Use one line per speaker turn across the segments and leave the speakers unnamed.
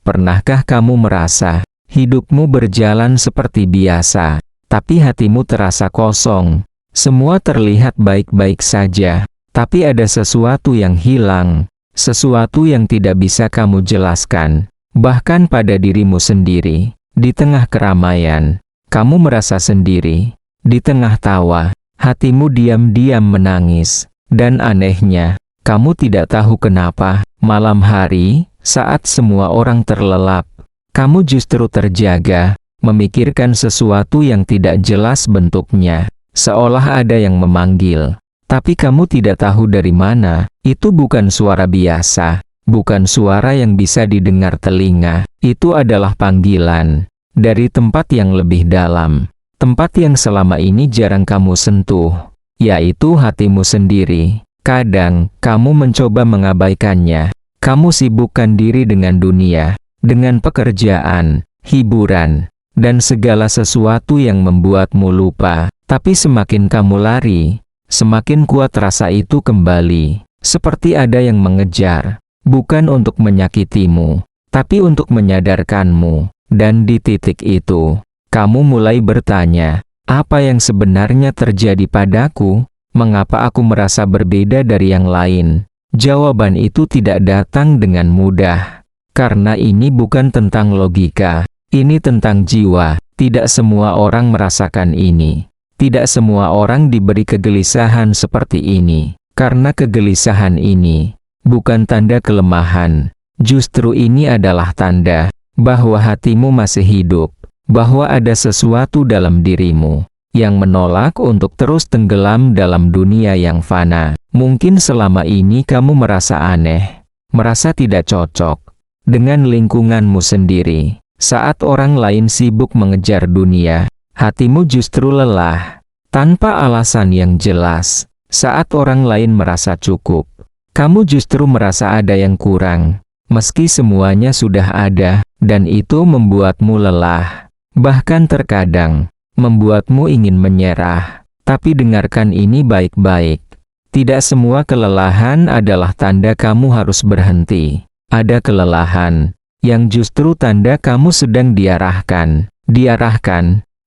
Pernahkah kamu merasa hidupmu berjalan seperti biasa, tapi hatimu terasa kosong? Semua terlihat baik-baik saja, tapi ada sesuatu yang hilang, sesuatu yang tidak bisa kamu jelaskan, bahkan pada dirimu sendiri. Di tengah keramaian, kamu merasa sendiri. Di tengah tawa, hatimu diam-diam menangis. Dan anehnya, kamu tidak tahu kenapa, malam hari, saat semua orang terlelap, kamu justru terjaga, memikirkan sesuatu yang tidak jelas bentuknya, seolah ada yang memanggil. Tapi kamu tidak tahu dari mana. Itu bukan suara biasa, bukan suara yang bisa didengar telinga. Itu adalah panggilan dari tempat yang lebih dalam, tempat yang selama ini jarang kamu sentuh, yaitu hatimu sendiri. Kadang, kamu mencoba mengabaikannya. Kamu sibukkan diri dengan dunia, dengan pekerjaan, hiburan, dan segala sesuatu yang membuatmu lupa. Tapi semakin kamu lari, semakin kuat rasa itu kembali. Seperti ada yang mengejar, bukan untuk menyakitimu, tapi untuk menyadarkanmu. Dan di titik itu, kamu mulai bertanya, apa yang sebenarnya terjadi padaku? Mengapa aku merasa berbeda dari yang lain? Jawaban itu tidak datang dengan mudah. Karena ini bukan tentang logika, ini tentang jiwa. Tidak semua orang merasakan ini. Tidak semua orang diberi kegelisahan seperti ini. Karena kegelisahan ini bukan tanda kelemahan. Justru ini adalah tanda bahwa hatimu masih hidup, bahwa ada sesuatu dalam dirimu yang menolak untuk terus tenggelam dalam dunia yang fana. Mungkin selama ini kamu merasa aneh, merasa tidak cocok dengan lingkunganmu sendiri. Saat orang lain sibuk mengejar dunia, hatimu justru lelah, tanpa alasan yang jelas. Saat orang lain merasa cukup, kamu justru merasa ada yang kurang, meski semuanya sudah ada, dan itu membuatmu lelah. Bahkan terkadang, membuatmu ingin menyerah. Tapi dengarkan ini baik-baik. Tidak semua kelelahan adalah tanda kamu harus berhenti. Ada kelelahan yang justru tanda kamu sedang diarahkan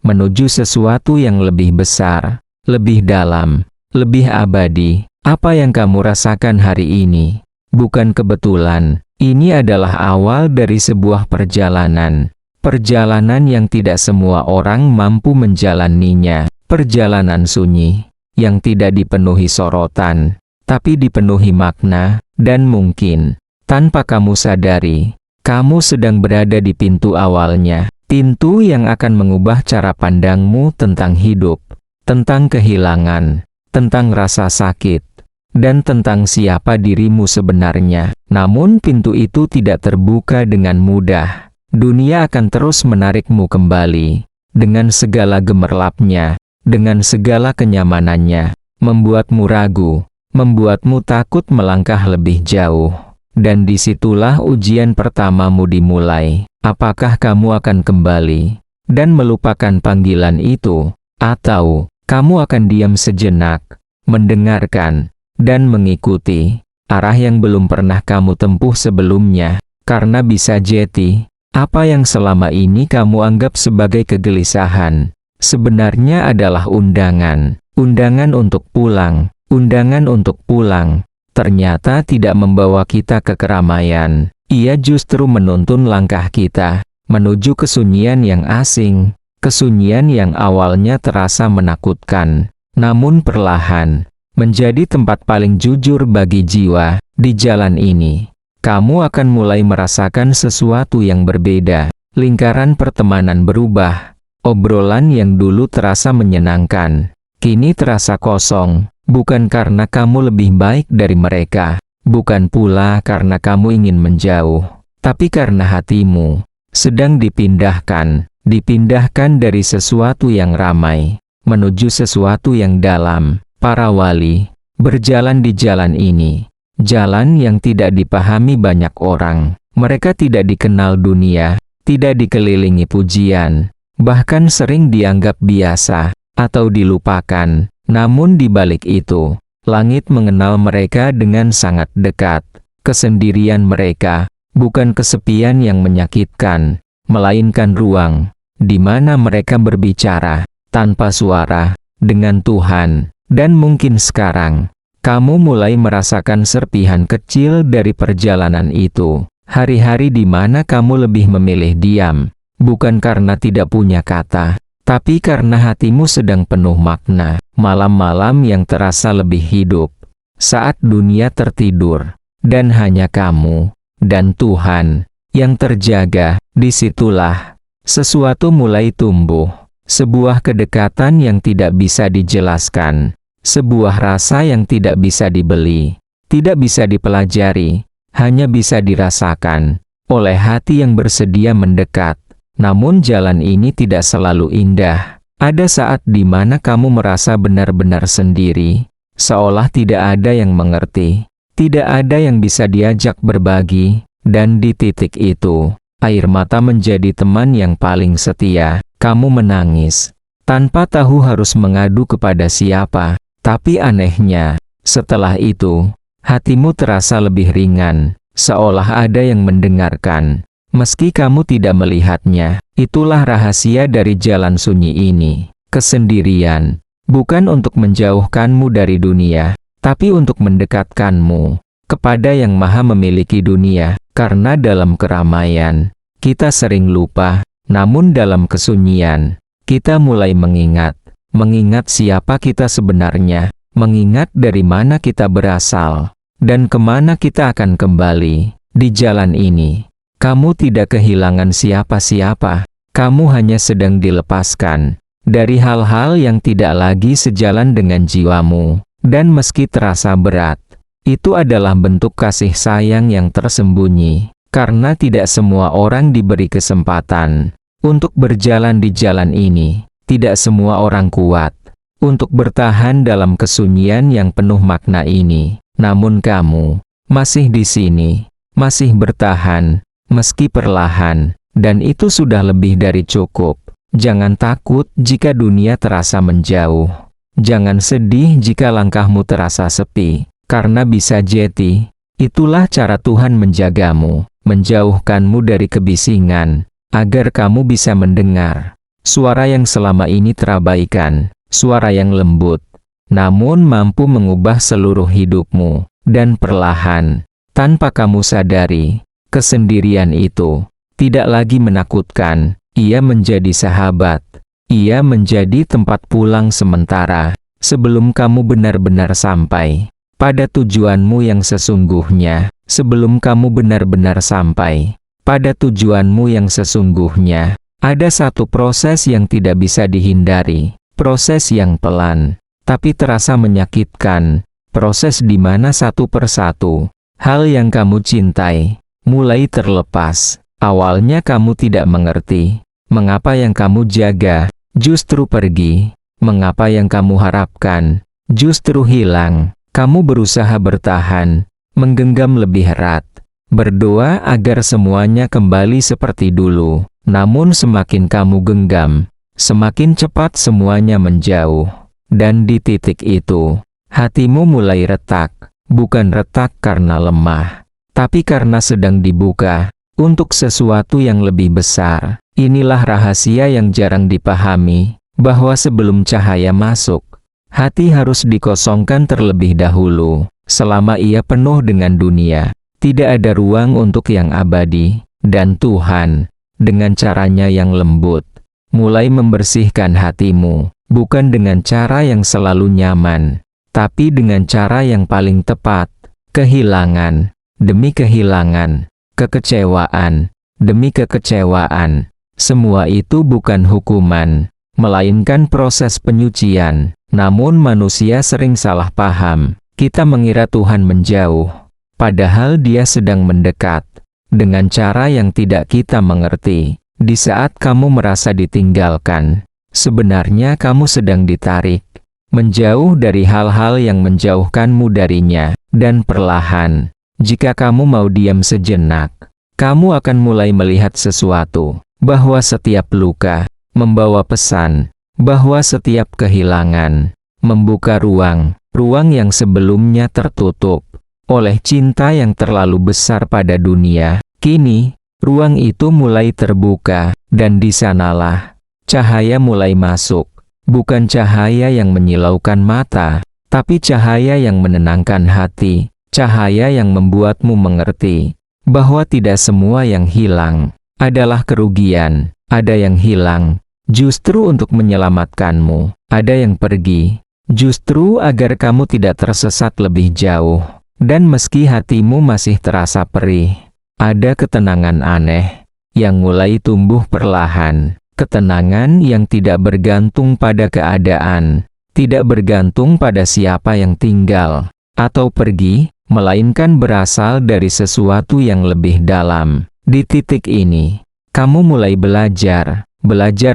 menuju sesuatu yang lebih besar, lebih dalam, lebih abadi. Apa yang kamu rasakan hari ini bukan kebetulan. Ini adalah awal dari sebuah perjalanan. Perjalanan yang tidak semua orang mampu menjalaninya. Perjalanan sunyi yang tidak dipenuhi sorotan, tapi dipenuhi makna. Dan mungkin, tanpa kamu sadari, kamu sedang berada di pintu awalnya. Pintu yang akan mengubah cara pandangmu tentang hidup, tentang kehilangan, tentang rasa sakit, dan tentang siapa dirimu sebenarnya. Namun pintu itu tidak terbuka dengan mudah. Dunia akan terus menarikmu kembali, dengan segala gemerlapnya, dengan segala kenyamanannya, membuatmu ragu, membuatmu takut melangkah lebih jauh. Dan disitulah ujian pertamamu dimulai. Apakah kamu akan kembali dan melupakan panggilan itu? Atau kamu akan diam sejenak, mendengarkan, dan mengikuti arah yang belum pernah kamu tempuh sebelumnya? Karena bisa jadi, apa yang selama ini kamu anggap sebagai kegelisahan, sebenarnya adalah undangan. Undangan untuk pulang. Undangan untuk pulang. Ternyata tidak membawa kita ke keramaian. Ia justru menuntun langkah kita menuju kesunyian yang asing. Kesunyian yang awalnya terasa menakutkan, namun perlahan menjadi tempat paling jujur bagi jiwa. Di jalan ini, kamu akan mulai merasakan sesuatu yang berbeda. Lingkaran pertemanan berubah. Obrolan yang dulu terasa menyenangkan, kini terasa kosong. Bukan karena kamu lebih baik dari mereka, bukan pula karena kamu ingin menjauh, tapi karena hatimu sedang dipindahkan dari sesuatu yang ramai menuju sesuatu yang dalam. Para wali berjalan di jalan ini, jalan yang tidak dipahami banyak orang. Mereka tidak dikenal dunia, tidak dikelilingi pujian, bahkan sering dianggap biasa atau dilupakan. Namun di balik itu, langit mengenal mereka dengan sangat dekat. Kesendirian mereka bukan kesepian yang menyakitkan, melainkan ruang di mana mereka berbicara tanpa suara dengan Tuhan. Dan mungkin sekarang kamu mulai merasakan serpihan kecil dari perjalanan itu. Hari-hari di mana kamu lebih memilih diam, bukan karena tidak punya kata, tapi karena hatimu sedang penuh makna. Malam-malam yang terasa lebih hidup, saat dunia tertidur, dan hanya kamu dan Tuhan yang terjaga. Disitulah sesuatu mulai tumbuh, sebuah kedekatan yang tidak bisa dijelaskan, sebuah rasa yang tidak bisa dibeli, tidak bisa dipelajari, hanya bisa dirasakan oleh hati yang bersedia mendekat. Namun jalan ini tidak selalu indah. Ada saat di mana kamu merasa benar-benar sendiri, seolah tidak ada yang mengerti, tidak ada yang bisa diajak berbagi, dan di titik itu, air mata menjadi teman yang paling setia. Kamu menangis, tanpa tahu harus mengadu kepada siapa, tapi anehnya, setelah itu, hatimu terasa lebih ringan, seolah ada yang mendengarkan. Meski kamu tidak melihatnya, itulah rahasia dari jalan sunyi ini. Kesendirian, bukan untuk menjauhkanmu dari dunia, tapi untuk mendekatkanmu kepada yang maha memiliki dunia. Karena dalam keramaian, kita sering lupa, namun dalam kesunyian, kita mulai mengingat siapa kita sebenarnya, mengingat dari mana kita berasal, dan kemana kita akan kembali. Di jalan ini, kamu tidak kehilangan siapa-siapa, kamu hanya sedang dilepaskan dari hal-hal yang tidak lagi sejalan dengan jiwamu, dan meski terasa berat, itu adalah bentuk kasih sayang yang tersembunyi, karena tidak semua orang diberi kesempatan untuk berjalan di jalan ini, tidak semua orang kuat untuk bertahan dalam kesunyian yang penuh makna ini. Namun kamu masih di sini, masih bertahan, meski perlahan, dan itu sudah lebih dari cukup. Jangan takut jika dunia terasa menjauh. Jangan sedih jika langkahmu terasa sepi, karena bisa jadi, itulah cara Tuhan menjagamu, menjauhkanmu dari kebisingan, agar kamu bisa mendengar suara yang selama ini terabaikan, suara yang lembut, namun mampu mengubah seluruh hidupmu. Dan perlahan, tanpa kamu sadari, kesendirian itu tidak lagi menakutkan, ia menjadi sahabat, ia menjadi tempat pulang sementara, sebelum kamu benar-benar sampai pada tujuanmu yang sesungguhnya. Sebelum kamu benar-benar sampai pada tujuanmu yang sesungguhnya, ada satu proses yang tidak bisa dihindari, proses yang pelan, tapi terasa menyakitkan, proses di mana satu persatu hal yang kamu cintai mulai terlepas. Awalnya kamu tidak mengerti mengapa yang kamu jaga justru pergi, mengapa yang kamu harapkan justru hilang. Kamu berusaha bertahan, menggenggam lebih erat, berdoa agar semuanya kembali seperti dulu. Namun semakin kamu genggam, semakin cepat semuanya menjauh. Dan di titik itu, hatimu mulai retak, bukan retak karena lemah, tapi karena sedang dibuka untuk sesuatu yang lebih besar. Inilah rahasia yang jarang dipahami, bahwa sebelum cahaya masuk, hati harus dikosongkan terlebih dahulu. Selama ia penuh dengan dunia, tidak ada ruang untuk yang abadi. Dan Tuhan, dengan caranya yang lembut, mulai membersihkan hatimu, bukan dengan cara yang selalu nyaman, tapi dengan cara yang paling tepat. Kehilangan demi kehilangan, kekecewaan demi kekecewaan, semua itu bukan hukuman, melainkan proses penyucian. Namun manusia sering salah paham. Kita mengira Tuhan menjauh, padahal Dia sedang mendekat, dengan cara yang tidak kita mengerti. Di saat kamu merasa ditinggalkan, sebenarnya kamu sedang ditarik menjauh dari hal-hal yang menjauhkanmu darinya. Dan perlahan, jika kamu mau diam sejenak, kamu akan mulai melihat sesuatu, bahwa setiap luka membawa pesan, bahwa setiap kehilangan membuka ruang yang sebelumnya tertutup oleh cinta yang terlalu besar pada dunia. Kini, ruang itu mulai terbuka, dan di sanalah cahaya mulai masuk. Bukan cahaya yang menyilaukan mata, tapi cahaya yang menenangkan hati, cahaya yang membuatmu mengerti bahwa tidak semua yang hilang adalah kerugian. Ada yang hilang justru untuk menyelamatkanmu, ada yang pergi justru agar kamu tidak tersesat lebih jauh. Dan meski hatimu masih terasa perih, ada ketenangan aneh yang mulai tumbuh perlahan. Ketenangan yang tidak bergantung pada keadaan, tidak bergantung pada siapa yang tinggal atau pergi, melainkan berasal dari sesuatu yang lebih dalam. Di titik ini, kamu mulai belajar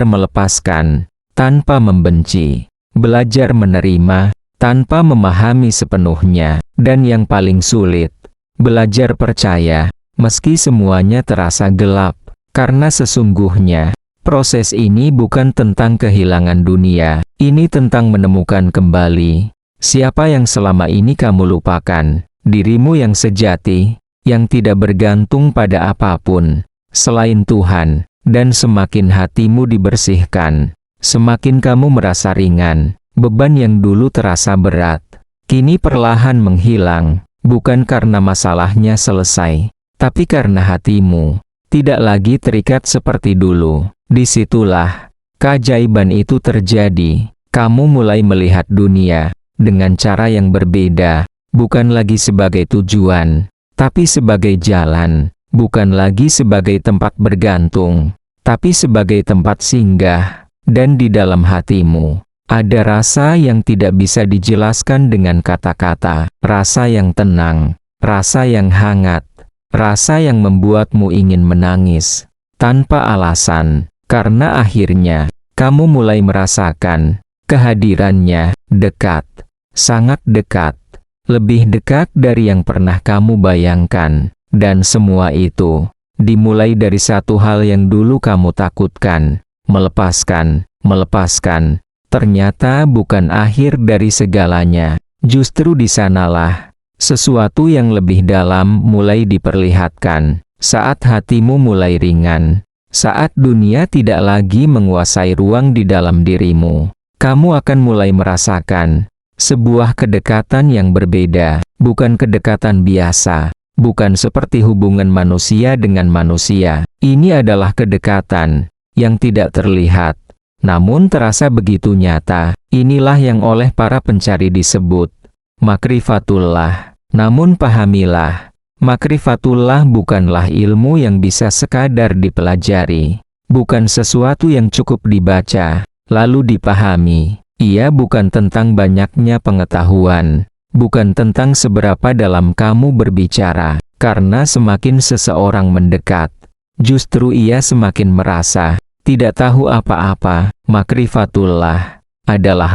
melepaskan tanpa membenci, belajar menerima tanpa memahami sepenuhnya, dan yang paling sulit, belajar percaya meski semuanya terasa gelap, karena sesungguhnya proses ini bukan tentang kehilangan dunia, ini tentang menemukan kembali siapa yang selama ini kamu lupakan, dirimu yang sejati, yang tidak bergantung pada apapun selain Tuhan. Dan semakin hatimu dibersihkan, semakin kamu merasa ringan. Beban yang dulu terasa berat, kini perlahan menghilang, bukan karena masalahnya selesai, tapi karena hatimu tidak lagi terikat seperti dulu. Disitulah keajaiban itu terjadi. Kamu mulai melihat dunia dengan cara yang berbeda, bukan lagi sebagai tujuan, tapi sebagai jalan, bukan lagi sebagai tempat bergantung, tapi sebagai tempat singgah. Dan di dalam hatimu ada rasa yang tidak bisa dijelaskan dengan kata-kata, rasa yang tenang, rasa yang hangat, rasa yang membuatmu ingin menangis tanpa alasan, karena akhirnya kamu mulai merasakan kehadirannya dekat, sangat dekat, lebih dekat dari yang pernah kamu bayangkan. Dan semua itu dimulai dari satu hal yang dulu kamu takutkan, melepaskan. Ternyata bukan akhir dari segalanya. Justru di sanalah sesuatu yang lebih dalam mulai diperlihatkan. Saat hatimu mulai ringan, saat dunia tidak lagi menguasai ruang di dalam dirimu, kamu akan mulai merasakan sebuah kedekatan yang berbeda, bukan kedekatan biasa, bukan seperti hubungan manusia dengan manusia. Ini adalah kedekatan yang tidak terlihat, namun terasa begitu nyata. Inilah yang oleh para pencari disebut makrifatullah. Namun pahamilah, makrifatullah bukanlah ilmu yang bisa sekadar dipelajari, bukan sesuatu yang cukup dibaca, lalu dipahami. Ia bukan tentang banyaknya pengetahuan, bukan tentang seberapa dalam kamu berbicara, karena semakin seseorang mendekat, justru ia semakin merasa tidak tahu apa-apa. Makrifatullah adalah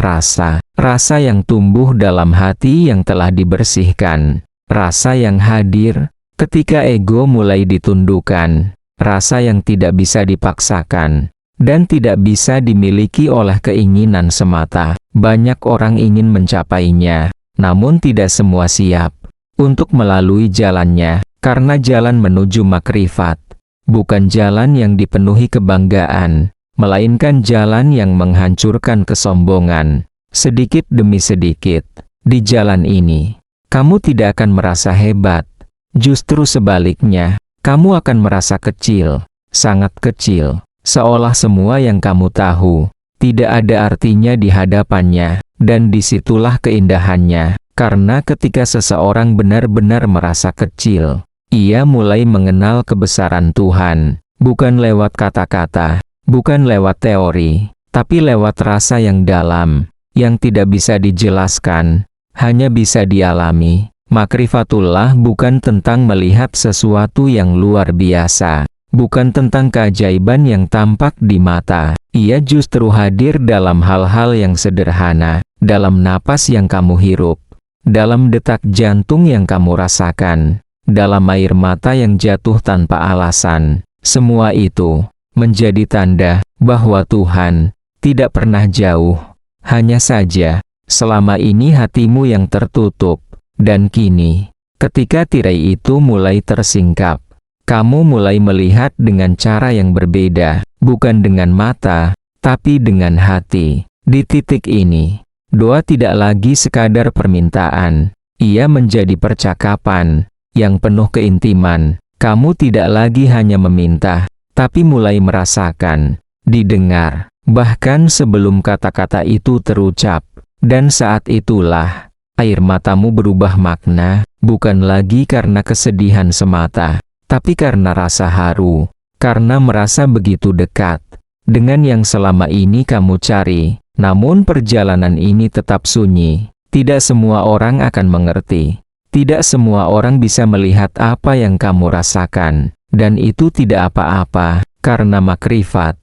rasa yang tumbuh dalam hati yang telah dibersihkan, rasa yang hadir ketika ego mulai ditundukkan, rasa yang tidak bisa dipaksakan, dan tidak bisa dimiliki oleh keinginan semata. Banyak orang ingin mencapainya, namun tidak semua siap untuk melalui jalannya, karena jalan menuju makrifat bukan jalan yang dipenuhi kebanggaan, melainkan jalan yang menghancurkan kesombongan. Sedikit demi sedikit, di jalan ini, kamu tidak akan merasa hebat. Justru sebaliknya, kamu akan merasa kecil, sangat kecil, seolah semua yang kamu tahu tidak ada artinya di hadapannya. Dan disitulah keindahannya, karena ketika seseorang benar-benar merasa kecil, ia mulai mengenal kebesaran Tuhan, bukan lewat kata-kata, bukan lewat teori, tapi lewat rasa yang dalam, yang tidak bisa dijelaskan, hanya bisa dialami. Makrifatullah bukan tentang melihat sesuatu yang luar biasa, bukan tentang keajaiban yang tampak di mata. Ia justru hadir dalam hal-hal yang sederhana, dalam napas yang kamu hirup, dalam detak jantung yang kamu rasakan, dalam air mata yang jatuh tanpa alasan. Semua itu menjadi tanda bahwa Tuhan tidak pernah jauh. Hanya saja, selama ini hatimu yang tertutup. Dan kini, ketika tirai itu mulai tersingkap, Kamu mulai melihat dengan cara yang berbeda, bukan dengan mata, tapi dengan hati. Di titik ini, doa tidak lagi sekadar permintaan, ia menjadi percakapan yang penuh keintiman. Kamu tidak lagi hanya meminta, tapi mulai merasakan, didengar, bahkan sebelum kata-kata itu terucap. Dan saat itulah, air matamu berubah makna, bukan lagi karena kesedihan semata, tapi karena rasa haru, karena merasa begitu dekat dengan yang selama ini kamu cari. Namun perjalanan ini tetap sunyi. Tidak semua orang akan mengerti. Tidak semua orang bisa melihat apa yang kamu rasakan. Dan itu tidak apa-apa, karena makrifat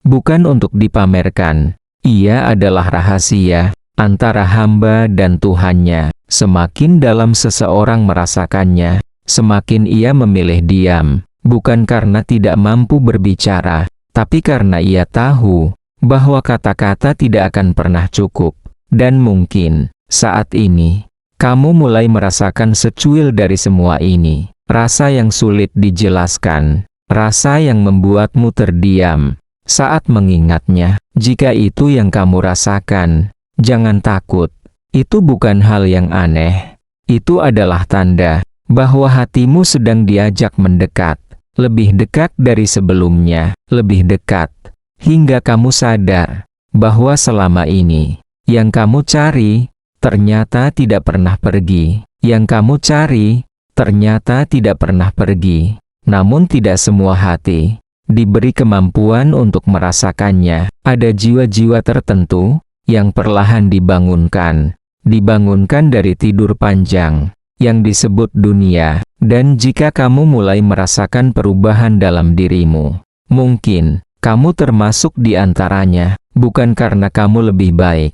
bukan untuk dipamerkan. Ia adalah rahasia antara hamba dan Tuhannya. Semakin dalam seseorang merasakannya, semakin ia memilih diam. Bukan karena tidak mampu berbicara, tapi karena ia tahu bahwa kata-kata tidak akan pernah cukup. Dan mungkin, saat ini, kamu mulai merasakan secuil dari semua ini. Rasa yang sulit dijelaskan. Rasa yang membuatmu terdiam saat mengingatnya. Jika itu yang kamu rasakan, jangan takut. Itu bukan hal yang aneh. Itu adalah tanda bahwa hatimu sedang diajak mendekat. Lebih dekat dari sebelumnya. Lebih dekat. Hingga kamu sadar bahwa selama ini yang kamu cari ternyata tidak pernah pergi. Yang kamu cari ternyata tidak pernah pergi. Namun tidak semua hati diberi kemampuan untuk merasakannya. Ada jiwa-jiwa tertentu yang perlahan dibangunkan. Dibangunkan dari tidur panjang yang disebut dunia. Dan jika kamu mulai merasakan perubahan dalam dirimu, mungkin kamu termasuk di antaranya, bukan karena kamu lebih baik,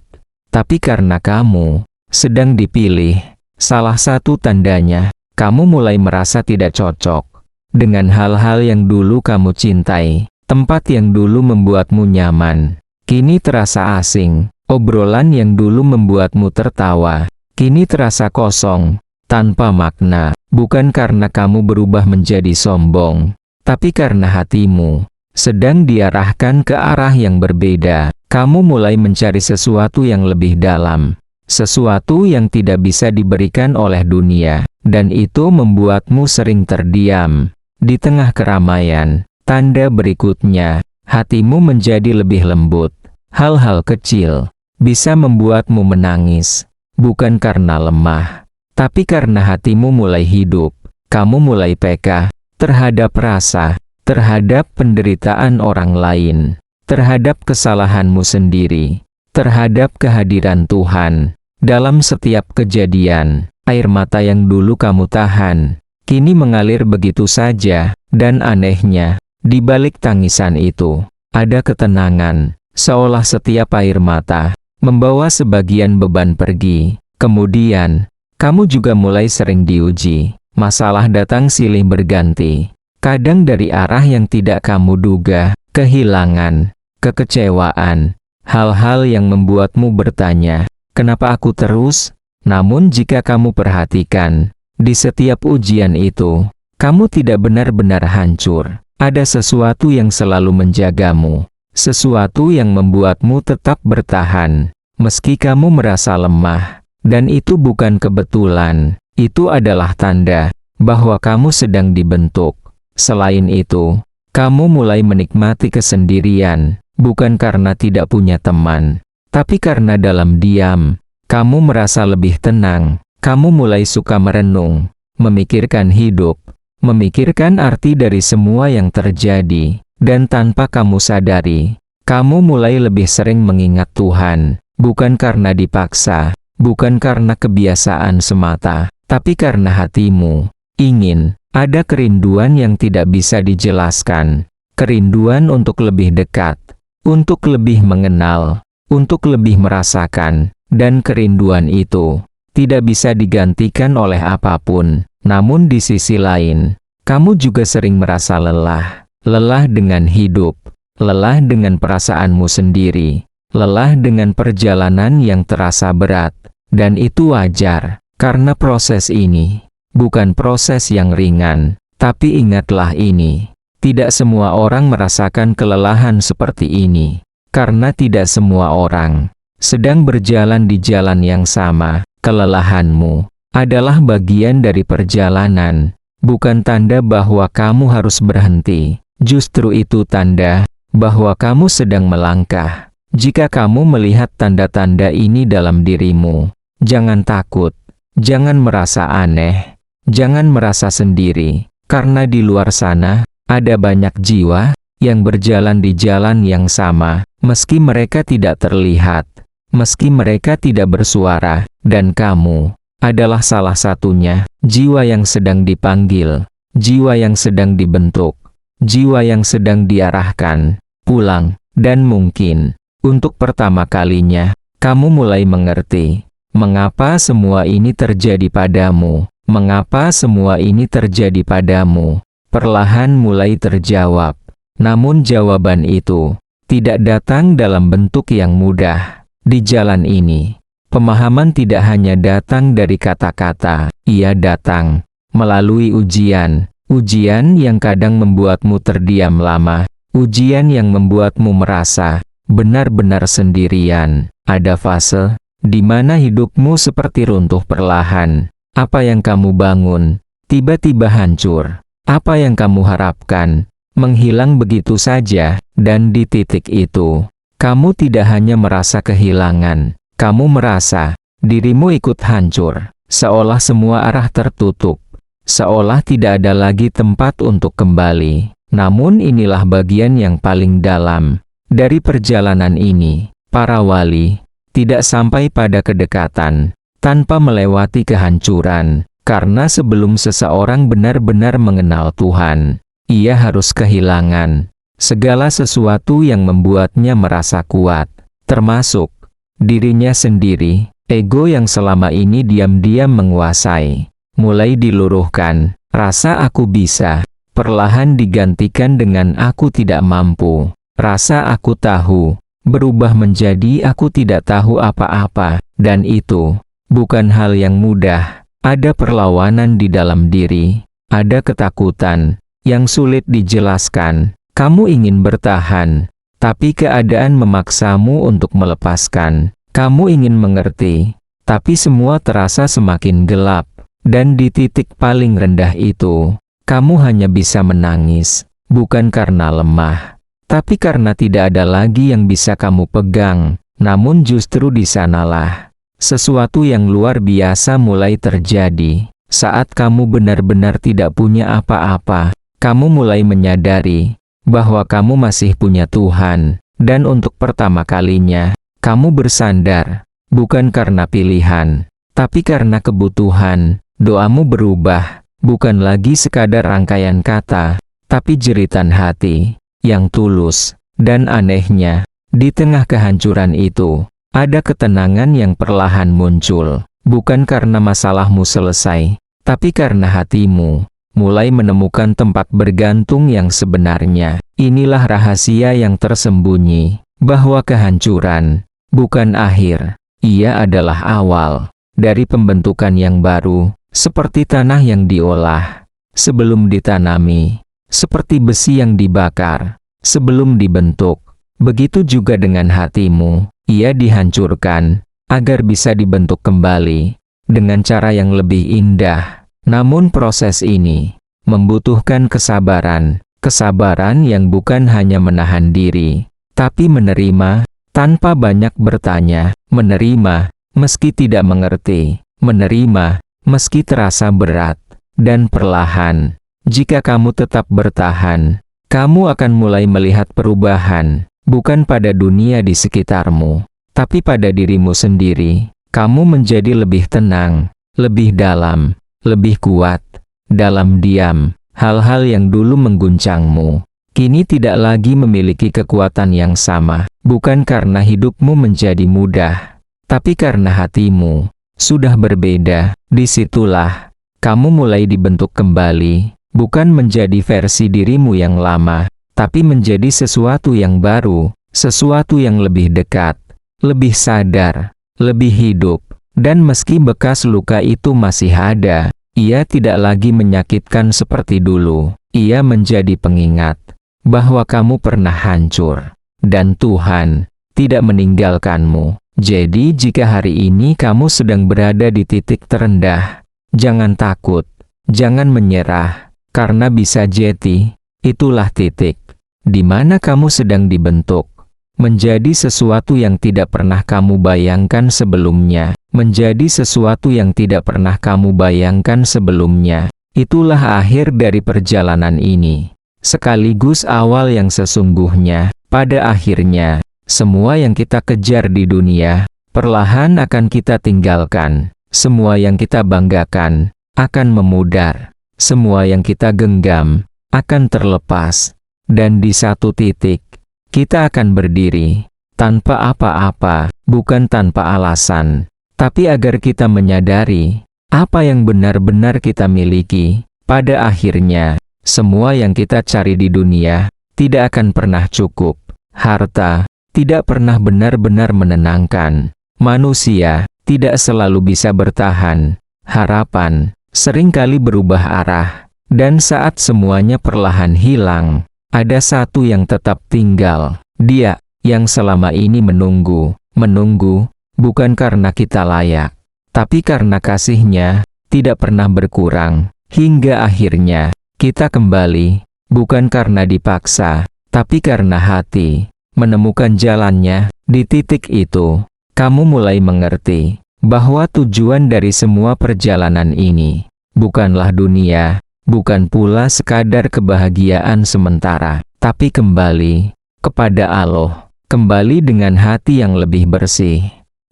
tapi karena kamu sedang dipilih. Salah satu tandanya, kamu mulai merasa tidak cocok dengan hal-hal yang dulu kamu cintai. Tempat yang dulu membuatmu nyaman, kini terasa asing. Obrolan yang dulu membuatmu tertawa, kini terasa kosong, tanpa makna. Bukan karena kamu berubah menjadi sombong, tapi karena hatimu sedang diarahkan ke arah yang berbeda. Kamu mulai mencari sesuatu yang lebih dalam, sesuatu yang tidak bisa diberikan oleh dunia, dan itu membuatmu sering terdiam di tengah keramaian. Tanda berikutnya, hatimu menjadi lebih lembut. Hal-hal kecil bisa membuatmu menangis, bukan karena lemah, tapi karena hatimu mulai hidup. Kamu mulai peka terhadap rasa, terhadap penderitaan orang lain, terhadap kesalahanmu sendiri, terhadap kehadiran Tuhan. Dalam setiap kejadian, air mata yang dulu kamu tahan, kini mengalir begitu saja. Dan anehnya, di balik tangisan itu, ada ketenangan, seolah setiap air mata membawa sebagian beban pergi. Kemudian, kamu juga mulai sering diuji. Masalah datang silih berganti. Kadang dari arah yang tidak kamu duga, kehilangan, kekecewaan, hal-hal yang membuatmu bertanya, kenapa aku terus? Namun jika kamu perhatikan, di setiap ujian itu, kamu tidak benar-benar hancur. Ada sesuatu yang selalu menjagamu, sesuatu yang membuatmu tetap bertahan, meski kamu merasa lemah. Dan itu bukan kebetulan, itu adalah tanda bahwa kamu sedang dibentuk. Selain itu, kamu mulai menikmati kesendirian, bukan karena tidak punya teman, tapi karena dalam diam, kamu merasa lebih tenang. Kamu mulai suka merenung, memikirkan hidup, memikirkan arti dari semua yang terjadi, dan tanpa kamu sadari, kamu mulai lebih sering mengingat Tuhan, bukan karena dipaksa, bukan karena kebiasaan semata, tapi karena hatimu ingin. Ada kerinduan yang tidak bisa dijelaskan, kerinduan untuk lebih dekat, untuk lebih mengenal, untuk lebih merasakan, dan kerinduan itu tidak bisa digantikan oleh apapun. Namun di sisi lain, kamu juga sering merasa lelah, lelah dengan hidup, lelah dengan perasaanmu sendiri, lelah dengan perjalanan yang terasa berat. Dan itu wajar, karena proses ini bukan proses yang ringan, Tapi ingatlah ini, tidak semua orang merasakan kelelahan seperti ini, karena tidak semua orang sedang berjalan di jalan yang sama. Kelelahanmu adalah bagian dari perjalanan, bukan tanda bahwa kamu harus berhenti. Justru itu tanda bahwa kamu sedang melangkah. Jika kamu melihat tanda-tanda ini dalam dirimu, jangan takut, jangan merasa aneh, jangan merasa sendiri, karena di luar sana ada banyak jiwa yang berjalan di jalan yang sama, meski mereka tidak terlihat, meski mereka tidak bersuara, dan kamu adalah salah satunya. Jiwa yang sedang dipanggil, jiwa yang sedang dibentuk, jiwa yang sedang diarahkan pulang. Dan mungkin untuk pertama kalinya kamu mulai mengerti mengapa semua ini terjadi padamu, mengapa semua ini terjadi padamu. Perlahan mulai terjawab, namun jawaban itu tidak datang dalam bentuk yang mudah. Di jalan ini, pemahaman tidak hanya datang dari kata-kata, ia datang melalui ujian. Ujian yang kadang membuatmu terdiam lama, ujian yang membuatmu merasa benar-benar sendirian. Ada fase di mana hidupmu seperti runtuh perlahan. Apa yang kamu bangun tiba-tiba hancur. Apa yang kamu harapkan menghilang begitu saja, dan di titik itu, kamu tidak hanya merasa kehilangan, kamu merasa dirimu ikut hancur, seolah semua arah tertutup, seolah tidak ada lagi tempat untuk kembali. Namun inilah bagian yang paling dalam dari perjalanan ini. Para wali tidak sampai pada kedekatan tanpa melewati kehancuran. Karena sebelum seseorang benar-benar mengenal Tuhan, ia harus kehilangan segala sesuatu yang membuatnya merasa kuat, termasuk dirinya sendiri. Ego yang selama ini diam-diam menguasai, mulai diluruhkan. Rasa aku bisa perlahan digantikan dengan aku tidak mampu. Rasa aku tahu berubah menjadi aku tidak tahu apa-apa, dan itu bukan hal yang mudah. Ada perlawanan di dalam diri, ada ketakutan yang sulit dijelaskan. Kamu ingin bertahan, tapi keadaan memaksamu untuk melepaskan. Kamu ingin mengerti, tapi semua terasa semakin gelap. Dan di titik paling rendah itu, kamu hanya bisa menangis, bukan karena lemah, tapi karena tidak ada lagi yang bisa kamu pegang. Namun justru di sanalah sesuatu yang luar biasa mulai terjadi. Saat kamu benar-benar tidak punya apa-apa, kamu mulai menyadari bahwa kamu masih punya Tuhan. Dan untuk pertama kalinya, kamu bersandar, bukan karena pilihan, tapi karena kebutuhan. Doamu berubah, bukan lagi sekadar rangkaian kata, tapi jeritan hati yang tulus. Dan anehnya, di tengah kehancuran itu, ada ketenangan yang perlahan muncul, bukan karena masalahmu selesai, tapi karena hatimu mulai menemukan tempat bergantung yang sebenarnya. Inilah rahasia yang tersembunyi, bahwa kehancuran bukan akhir, ia adalah awal dari pembentukan yang baru, seperti tanah yang diolah sebelum ditanami, seperti besi yang dibakar sebelum dibentuk. Begitu juga dengan hatimu. Ia dihancurkan agar bisa dibentuk kembali dengan cara yang lebih indah. Namun proses ini membutuhkan kesabaran, kesabaran yang bukan hanya menahan diri, tapi menerima tanpa banyak bertanya, menerima meski tidak mengerti, menerima meski terasa berat. Dan perlahan, jika kamu tetap bertahan, kamu akan mulai melihat perubahan. Bukan pada dunia di sekitarmu, tapi pada dirimu sendiri. Kamu menjadi lebih tenang, lebih dalam, lebih kuat. Dalam diam, hal-hal yang dulu mengguncangmu, kini tidak lagi memiliki kekuatan yang sama. Bukan karena hidupmu menjadi mudah, tapi karena hatimu sudah berbeda. Disitulah, kamu mulai dibentuk kembali, bukan menjadi versi dirimu yang lama, tapi menjadi sesuatu yang baru, sesuatu yang lebih dekat, lebih sadar, lebih hidup. Dan meski bekas luka itu masih ada, Ia tidak lagi menyakitkan seperti dulu. Ia menjadi pengingat bahwa kamu pernah hancur, dan Tuhan tidak meninggalkanmu. Jadi jika hari ini kamu sedang berada di titik terendah, jangan takut, jangan menyerah, karena bisa jadi, itulah titik di mana kamu sedang dibentuk menjadi sesuatu yang tidak pernah kamu bayangkan sebelumnya, menjadi sesuatu yang tidak pernah kamu bayangkan sebelumnya. Itulah akhir dari perjalanan ini, sekaligus awal yang sesungguhnya. Pada akhirnya, semua yang kita kejar di dunia, perlahan akan kita tinggalkan. Semua yang kita banggakan, akan memudar. Semua yang kita genggam, akan terlepas. Dan di satu titik, kita akan berdiri, tanpa apa-apa, bukan tanpa alasan, tapi agar kita menyadari, apa yang benar-benar kita miliki. Pada akhirnya, semua yang kita cari di dunia, tidak akan pernah cukup. Harta tidak pernah benar-benar menenangkan. Manusia tidak selalu bisa bertahan. Harapan seringkali berubah arah. Dan saat semuanya perlahan hilang, ada satu yang tetap tinggal. Dia yang selama ini menunggu. Menunggu bukan karena kita layak, tapi karena kasih-Nya tidak pernah berkurang. Hingga akhirnya kita kembali, bukan karena dipaksa, tapi karena hati menemukan jalannya. Di titik itu, kamu mulai mengerti bahwa tujuan dari semua perjalanan ini bukanlah dunia, bukan pula sekadar kebahagiaan sementara, tapi kembali kepada Allah, kembali dengan hati yang lebih bersih,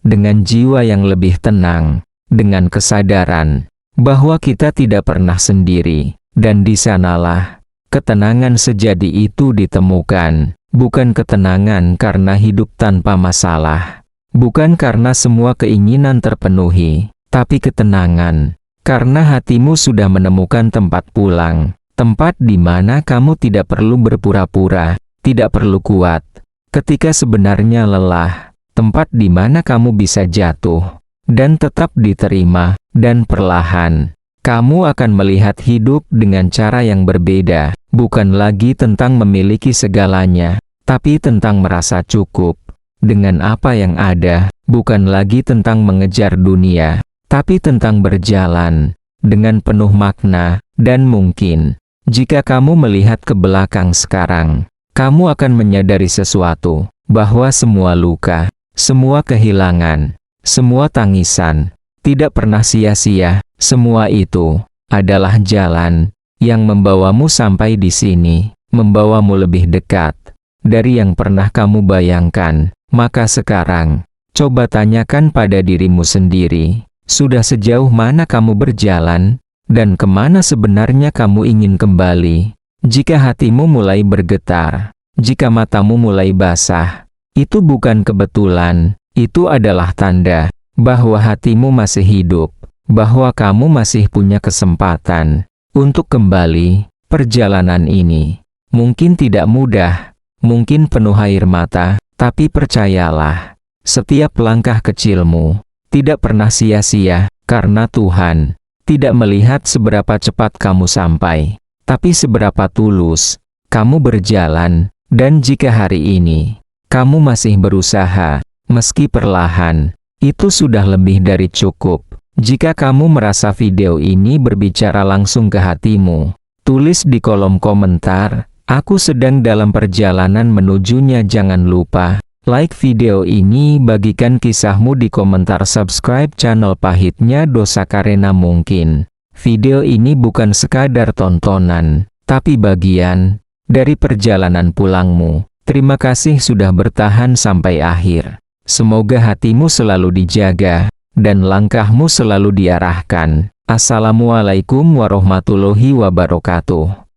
dengan jiwa yang lebih tenang, dengan kesadaran bahwa kita tidak pernah sendiri, dan di sanalah ketenangan sejati itu ditemukan. Bukan ketenangan karena hidup tanpa masalah, bukan karena semua keinginan terpenuhi, tapi ketenangan karena hatimu sudah menemukan tempat pulang, tempat di mana kamu tidak perlu berpura-pura, tidak perlu kuat, ketika sebenarnya lelah, tempat di mana kamu bisa jatuh, dan tetap diterima, dan perlahan, kamu akan melihat hidup dengan cara yang berbeda, bukan lagi tentang memiliki segalanya, tapi tentang merasa cukup dengan apa yang ada, bukan lagi tentang mengejar dunia, tapi tentang berjalan dengan penuh makna. Dan mungkin, jika kamu melihat ke belakang sekarang, kamu akan menyadari sesuatu, bahwa semua luka, semua kehilangan, semua tangisan, tidak pernah sia-sia. Semua itu adalah jalan yang membawamu sampai di sini, membawamu lebih dekat dari yang pernah kamu bayangkan. Maka sekarang, coba tanyakan pada dirimu sendiri, sudah sejauh mana kamu berjalan, dan kemana sebenarnya kamu ingin kembali? Jika hatimu mulai bergetar, jika matamu mulai basah, itu bukan kebetulan, itu adalah tanda bahwa hatimu masih hidup, bahwa kamu masih punya kesempatan untuk kembali. Perjalanan ini mungkin tidak mudah, mungkin penuh air mata, tapi percayalah, setiap langkah kecilmu tidak pernah sia-sia, karena Tuhan tidak melihat seberapa cepat kamu sampai, tapi seberapa tulus kamu berjalan. Dan jika hari ini kamu masih berusaha, meski perlahan, itu sudah lebih dari cukup. Jika kamu merasa video ini berbicara langsung ke hatimu, tulis di kolom komentar, "Aku sedang dalam perjalanan menujunya." Jangan lupa like video ini, bagikan kisahmu di komentar, subscribe channel Pahitnya Dosa, karena mungkin video ini bukan sekadar tontonan, tapi bagian dari perjalanan pulangmu. Terima kasih sudah bertahan sampai akhir. Semoga hatimu selalu dijaga dan langkahmu selalu diarahkan. Assalamualaikum warahmatullahi wabarakatuh.